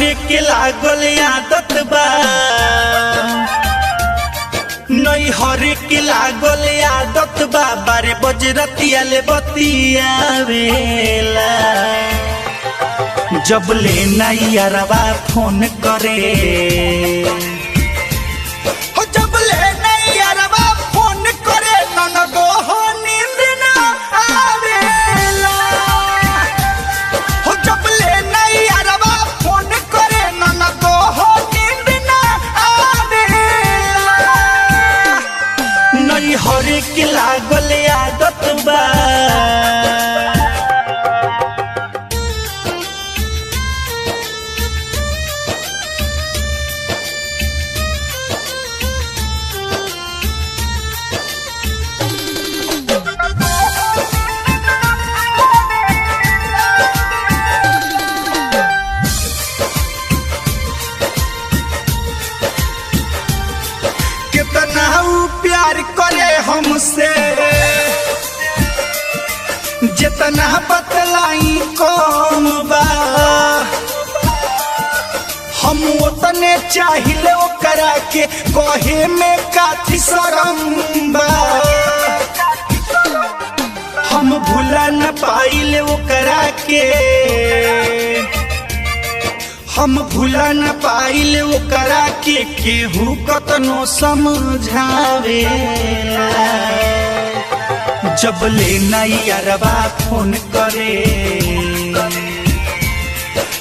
के लागल आदत बा नैहर के लागल आदत बा 12 बजे रतिया ले बतियावेला जब ले नैयरवा फोन करे हो जब ले नैयरवा फोन करे ननदो हो नींद ना आवेला हो जब ले नैयरवा फोन करे ननदो हो नींद ना आवेला नैहर के लागल आदत बा कितना प्यार करे हमसे जितना बतलाई कम बा हम उतने चाहिए ओकरा के कहे में काथी शरम बा हम भूला न पाइले ओकरा के हम भूला न पाइले ओकरा के केहू कतनो समझावेला जब ले नैयरवा फोन करे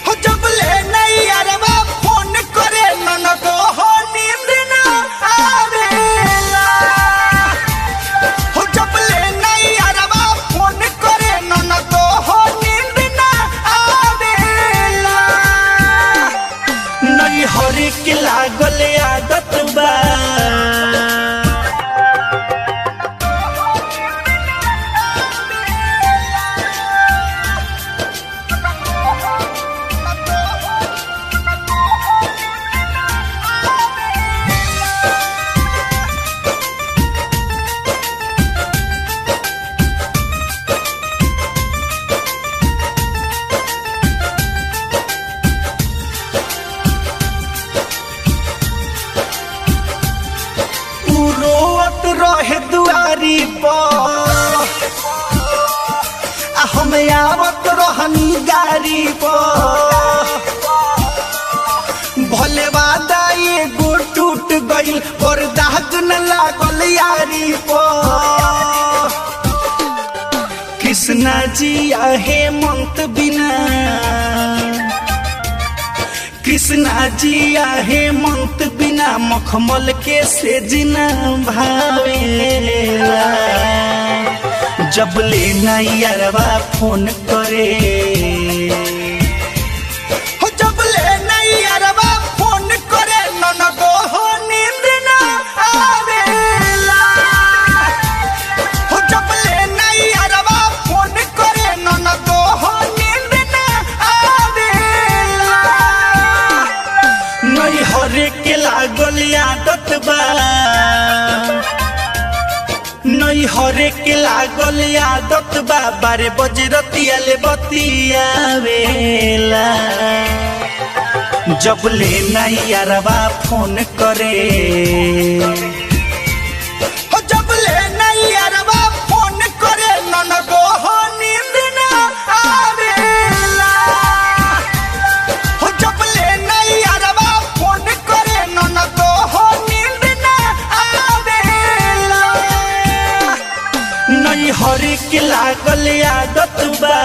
हो जब ले नैयरवा फोन करे ननदो हो नींद ना आवेला हो जब ले नैयरवा फोन करे ननदो हो नींद ना आवेला नैहर के लागल आदत बा रोवत रहे दुआरी पर हम आवत रहनी गाड़ी पर भले वादा एगो टूट गइल और दाग न लागल यारी पर कृष्णा जी आहे मंत बिना कृष्णा जी आहे मंत बिना मखमल के से जिना भावेला जब ले नैयरवा फोन करे हो जब ले नैयरवा फोन करे ननदो हो नींद ना आवेला हो जब ले नैयरवा फोन करे ननदो हो नींद ना आवेला नैहर के लागल आदत बा नैहर के लागल आदत बा 12 बजे रतिया ले बतियावेला जब ले नैयरवा फोन करे हो जब ले नैयरवा फोन करे ननदो हो नींद ना आवेला हो जब ले नैयरवा फोन करे ननदो हो नींद ना आवेला नैहर के लागल आदत बा।